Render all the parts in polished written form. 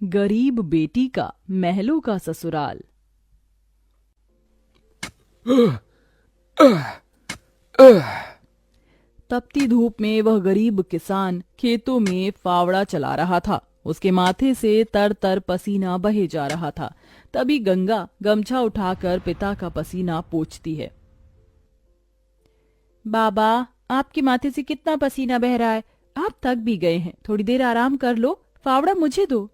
गरीब बेटी का महलों का ससुराल। तपती धूप में वह गरीब किसान खेतों में फावड़ा चला रहा था। उसके माथे से तर तर पसीना बहे जा रहा था। तभी गंगा गमछा उठाकर पिता का पसीना पोंछती है। बाबा, आपके माथे से कितना पसीना बह रहा है। आप थक भी गए हैं, थोड़ी देर आराम कर लो। फावड़ा मुझे दो।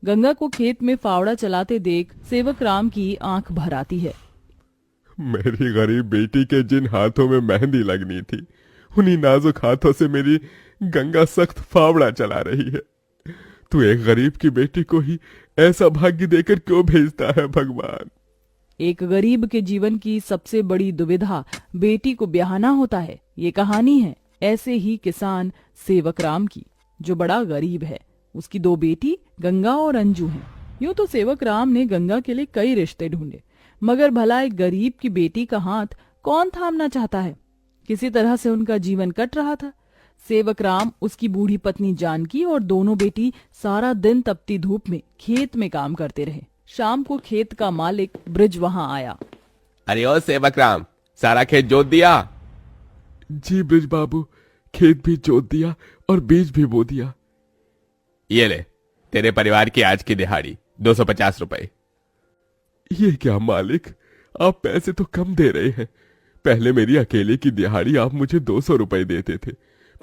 गंगा को खेत में फावड़ा चलाते देख सेवक राम की आंख भर आती है। मेरी गरीब बेटी के जिन हाथों में मेहंदी लगनी थी, उन्हीं नाजुक हाथों से मेरी गंगा सख्त फावड़ा चला रही है। तू एक गरीब की बेटी को ही ऐसा भाग्य देकर क्यों भेजता है भगवान? एक गरीब के जीवन की सबसे बड़ी दुविधा बेटी को ब्याहना होता है। ये कहानी है ऐसे ही किसान सेवक राम की, जो बड़ा गरीब है। उसकी दो बेटी गंगा और अंजू हैं। यूं तो सेवक राम ने गंगा के लिए कई रिश्ते ढूंढे, मगर भला एक गरीब की बेटी का हाथ कौन थामना चाहता है। किसी तरह से उनका जीवन कट रहा था। सेवक राम, उसकी बूढ़ी पत्नी जानकी और दोनों बेटी सारा दिन तपती धूप में खेत में काम करते रहे। शाम को खेत का मालिक ब्रिज वहां आया। अरे ओ सेवक राम, सारा खेत जोत दिया? जी ब्रिज बाबू, खेत भी जोत दिया और बीज भी बो दिया। ये ले, तेरे परिवार की आज की दिहाड़ी 250 रुपए। ये क्या मालिक, आप पैसे तो कम दे रहे हैं। पहले मेरी अकेले की दिहाड़ी आप मुझे 200 रुपए देते थे,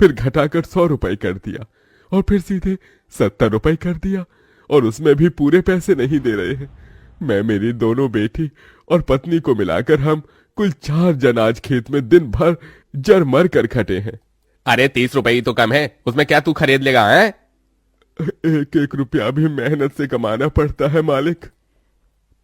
फिर घटाकर 100 रुपए कर दिया और फिर सीधे 70 रुपए कर दिया, और उसमें भी पूरे पैसे नहीं दे रहे हैं। मैं, मेरी दोनों बेटी और पत्नी को मिलाकर हम कुल 4 जन आज खेत में दिन भर जर मर कर खटे हैं। अरे 30 रुपए ही तो कम है, उसमें क्या तू खरीद लेगा है? एक एक रुपया भी मेहनत से कमाना पड़ता है मालिक।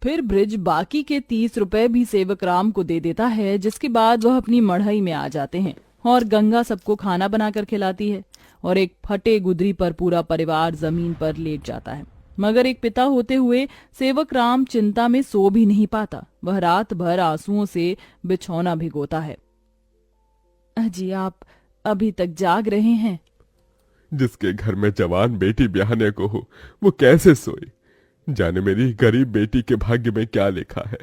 फिर ब्रिज बाकी के 30 रुपए भी सेवक राम को दे देता है, जिसके बाद वह अपनी मढ़ई में आ जाते हैं और गंगा सबको खाना बनाकर खिलाती है और एक फटे गुदरी पर पूरा परिवार जमीन पर लेट जाता है। मगर एक पिता होते हुए सेवक राम चिंता में सो भी नहीं पाता। वह रात भर आंसुओं से बिछौना भिगोता है। अजी, आप अभी तक जाग रहे हैं? जिसके घर में जवान बेटी ब्याहने को हो, वो कैसे सोए? जाने मेरी गरीब बेटी के भाग्य में क्या लिखा है।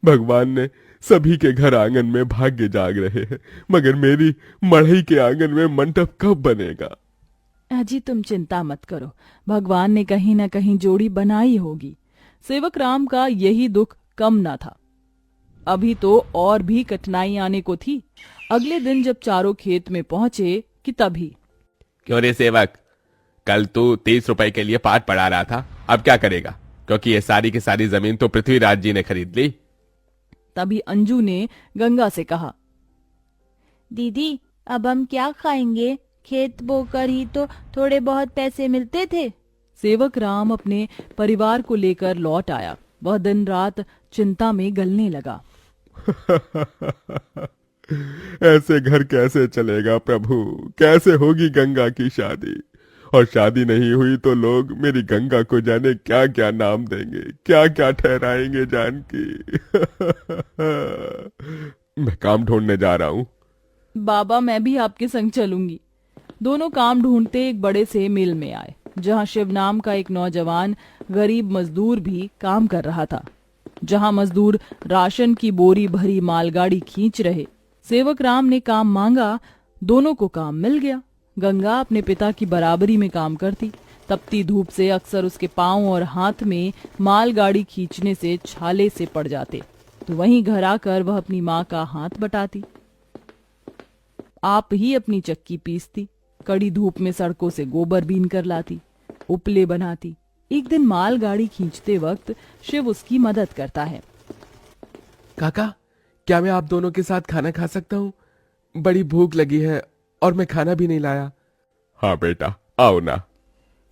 भगवान ने सभी के घर आंगन में भाग्य जाग रहे हैं, मगर मेरी मढ़ई के आंगन में मंडप कब बनेगा? अजी, तुम चिंता मत करो, भगवान ने कहीं न कहीं जोड़ी बनाई होगी। सेवक राम का यही दुख कम न था। अभी तो और भी कठिनाई आने को थी। अगले दिन जब चारों खेत में पहुंचे कि तभी। क्यों रे सेवक, कल तू 30 रुपए के लिए पाठ पढ़ा रहा था, अब क्या करेगा? क्योंकि ये सारी की सारी जमीन तो पृथ्वीराज जी ने खरीद ली। तभी अंजू ने गंगा से कहा, दीदी, अब हम क्या खाएंगे? खेत बोकर ही तो थोड़े बहुत पैसे मिलते थे। सेवक राम अपने परिवार को लेकर लौट आया। वह दिन रात चिंता में गलने लगा। ऐसे घर कैसे चलेगा प्रभु? कैसे होगी गंगा की शादी? और शादी नहीं हुई तो लोग मेरी गंगा को जाने क्या क्या नाम देंगे, क्या क्या ठहराएंगे जानकी। मैं काम ढूंढने जा रहा हूँ। बाबा, मैं भी आपके संग चलूंगी। दोनों काम ढूंढते एक बड़े से मिल में आए, जहां शिव नाम का एक नौजवान गरीब मजदूर भी काम कर रहा था। जहां मजदूर राशन की बोरी भरी मालगाड़ी खींच रहे। सेवक राम ने काम मांगा, दोनों को काम मिल गया। गंगा अपने पिता की बराबरी में काम करती। तपती धूप से अक्सर उसके पांव और हाथ में मालगाड़ी खींचने से छाले से पड़ जाते, तो वहीं घर आकर वह अपनी माँ का हाथ बटाती। आप ही अपनी चक्की पीसती, कड़ी धूप में सड़कों से गोबर बीन कर लाती, उपले बनाती। एक दिन मालगाड़ी खींचते वक्त शिव उसकी मदद करता है। काका, क्या मैं आप दोनों के साथ खाना खा सकता हूँ? बड़ी भूख लगी है और मैं खाना भी नहीं लाया। हाँ बेटा, आओ ना।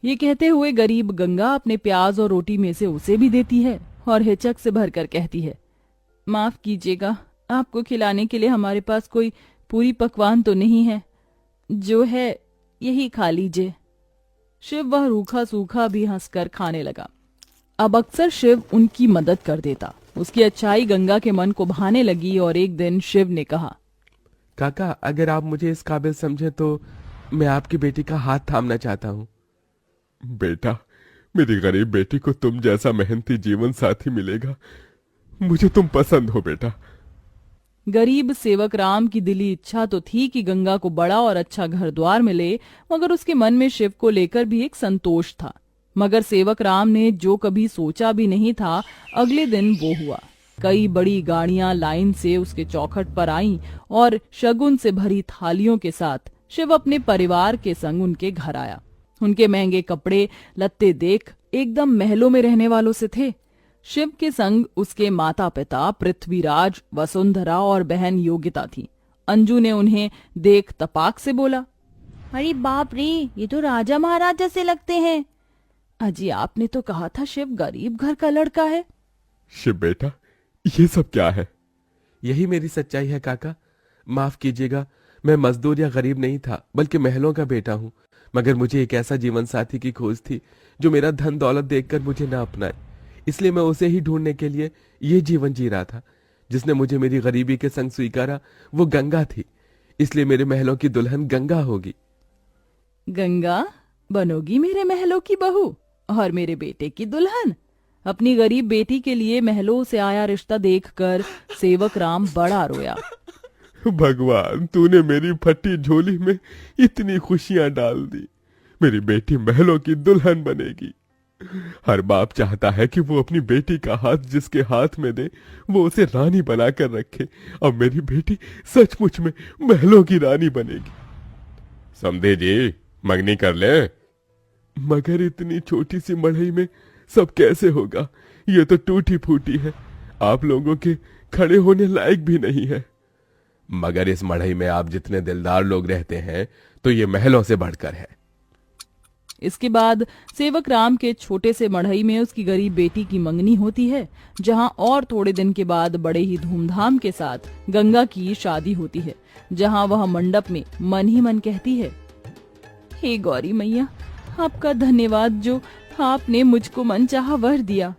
ये कहते हुए गरीब गंगा अपने प्याज और रोटी में से उसे भी देती है और हिचक से भरकर कहती है, माफ कीजिएगा, आपको खिलाने के लिए हमारे पास कोई पूरी पकवान तो नहीं है। जो है यही खा लीजिए। शिव वह रूखा सूखा भी हंसकर खाने लगा। अब अक्सर शिव उनकी मदद कर देता। उसकी अच्छाई गंगा के मन को भाने लगी और एक दिन शिव ने कहा, काका, अगर आप मुझे इस काबिल समझे तो मैं आपकी बेटी का हाथ थामना चाहता हूँ। बेटा, मेरी गरीब बेटी को तुम जैसा मेहनती जीवन साथी मिलेगा। मुझे तुम पसंद हो बेटा। गरीब सेवक राम की दिली इच्छा तो थी कि गंगा को बड़ा और अच्छा घर द्वार मिले, मगर उसके मन में शिव को लेकर भी एक संतोष था। मगर सेवक राम ने जो कभी सोचा भी नहीं था, अगले दिन वो हुआ। कई बड़ी गाड़ियां लाइन से उसके चौखट पर आईं और शगुन से भरी थालियों के साथ शिव अपने परिवार के संग उनके घर आया। उनके महंगे कपड़े लत्ते देख एकदम महलों में रहने वालों से थे। शिव के संग उसके माता पिता पृथ्वीराज, वसुंधरा और बहन योगिता थी। अंजू ने उन्हें देख तपाक से बोला, अरे बाप रे, ये तो राजा महाराज जैसे लगते हैं। अजी आपने तो कहा था शिव गरीब घर का लड़का है। शिव बेटा, ये सब क्या है? यही मेरी सच्चाई है काका। माफ कीजिएगा, मैं मजदूर या गरीब नहीं था, बल्कि महलों का बेटा हूँ। मगर मुझे एक ऐसा जीवन साथी की खोज थी जो मेरा धन दौलत देखकर मुझे न अपनाए। इसलिए मैं उसे ही ढूंढने के लिए ये जीवन जी रहा था। जिसने मुझे मेरी गरीबी के संग स्वीकारा वो गंगा थी। इसलिए मेरे महलों की दुल्हन गंगा होगी। गंगा बनोगी मेरे महलों की बहू और मेरे बेटे की दुल्हन। अपनी गरीब बेटी के लिए महलों से आया रिश्ता देखकर सेवक राम बड़ा रोया। भगवान, तूने मेरी फटी झोली में इतनी खुशियां डाल दी। मेरी बेटी महलों की दुल्हन बनेगी। हर बाप चाहता है कि वो अपनी बेटी का हाथ जिसके हाथ में दे वो उसे रानी बनाकर रखे। अब मेरी बेटी सचमुच में महलों की रानी बनेगी। समझे जी, मंगनी कर ले। मगर इतनी छोटी सी मड़ई में सब कैसे होगा? ये तो टूटी फूटी है, आप लोगों के खड़े होने लायक भी नहीं है। मगर इस मढ़ई में आप जितने दिलदार लोग रहते हैं तो ये महलों से बढ़कर है। इसके बाद सेवक राम के छोटे से मढ़ई में उसकी गरीब बेटी की मंगनी होती है, जहां और थोड़े दिन के बाद बड़े ही धूमधाम के साथ गंगा की शादी होती है, जहां वह मंडप में मन ही मन कहती है, हे गौरी मैया, आपका धन्यवाद जो आपने मुझको मनचाहा वर दिया।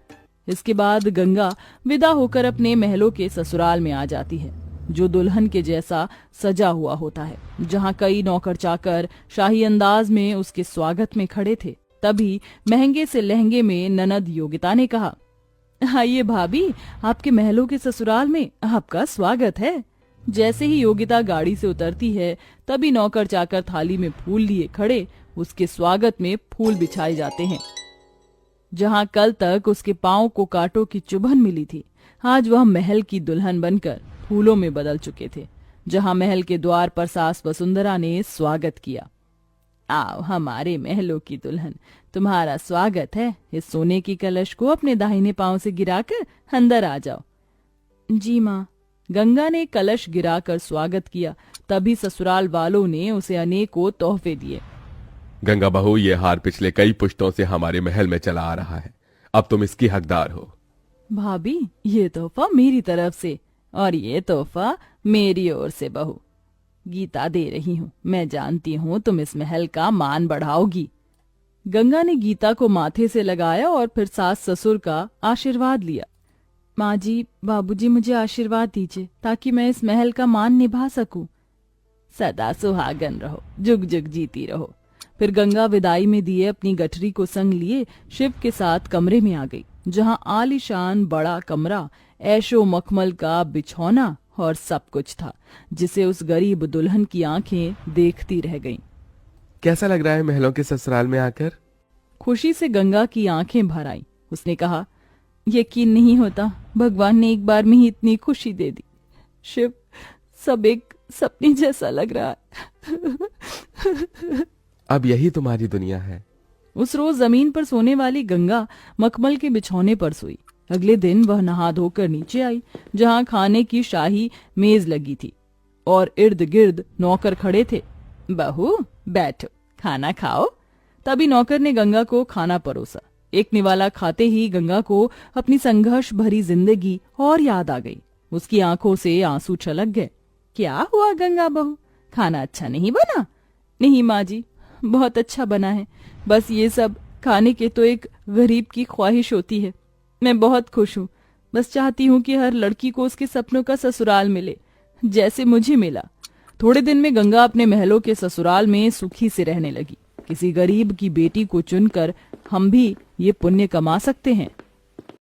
इसके बाद गंगा विदा होकर अपने महलों के ससुराल में आ जाती है, जो दुल्हन के जैसा सजा हुआ होता है, जहां कई नौकर चाकर शाही अंदाज में उसके स्वागत में खड़े थे। तभी महंगे से लहंगे में ननद योगिता ने कहा, आइए भाभी, आपके महलों के ससुराल में आपका स्वागत है। जैसे ही योगिता गाड़ी से उतरती है, तभी नौकर चाकर थाली में फूल लिए खड़े उसके स्वागत में फूल बिछाए जाते हैं। जहां कल तक उसके पांव को कांटों की चुभन मिली थी, आज वह महल की दुल्हन बनकर फूलों में बदल चुके थे। जहां महल के द्वार पर सास वसुंधरा ने स्वागत किया, आओ हमारे महलों की दुल्हन, तुम्हारा स्वागत है। इस सोने की कलश को अपने दाहिने पांव से गिराकर अंदर आ जाओ। जी माँ। गंगा ने कलश गिराकर स्वागत किया। तभी ससुराल वालों ने उसे अनेकों तोहफे दिए। गंगा बहू, ये हार पिछले कई पुश्तों से हमारे महल में चला आ रहा है, अब तुम इसकी हकदार हो। भाभी, ये तोहफा मेरी तरफ से और ये तोहफा मेरी ओर से बहू। गीता दे रही हूँ, मैं जानती हूँ तुम इस महल का मान बढ़ाओगी। गंगा ने गीता को माथे से लगाया और फिर सास ससुर का आशीर्वाद लिया। माँ जी, बाबूजी, मुझे आशीर्वाद दीजिए ताकि मैं इस महल का मान निभा सकूं। सदा सुहागन रहो, जुग जुग जीती रहो। फिर गंगा विदाई में दिए अपनी गठरी को संग लिए शिव के साथ कमरे में आ गई, जहां आलीशान बड़ा कमरा, ऐशो मखमल का बिछौना और सब कुछ था, जिसे उस गरीब दुल्हन की आंखें देखती रह गईं। कैसा लग रहा है महलों के ससुराल में आकर? खुशी से गंगा की आंखें भर आईं। उसने कहा, यकीन नहीं होता, भगवान ने एक बार में ही इतनी खुशी दे दी। शिव, सब एक सपने जैसा लग रहा है। अब यही तुम्हारी दुनिया है। उस रोज जमीन पर सोने वाली गंगा मखमल के बिछौने पर सोई। अगले दिन वह नहा धोकर नीचे आई, जहां खाने की शाही मेज लगी थी और इर्द गिर्द नौकर खड़े थे। बहू बैठो, खाना खाओ। तभी नौकर ने गंगा को खाना परोसा। एक निवाला खाते ही गंगा को अपनी संघर्ष भरी जिंदगी और याद आ गई। उसकी आंखों से आंसू छलक गए। क्या हुआ गंगा बहू, खाना अच्छा नहीं बना? नहीं माँ जी, बहुत अच्छा बना है, बस ये सब खाने के तो एक गरीब की ख्वाहिश होती है। मैं बहुत खुश हूँ, बस चाहती हूँ कि हर लड़की को उसके सपनों का ससुराल मिले, जैसे मुझे मिला। थोड़े दिन में गंगा अपने महलों के ससुराल में सुखी से रहने लगी। किसी गरीब की बेटी को चुनकर हम भी ये पुण्य कमा सकते हैं।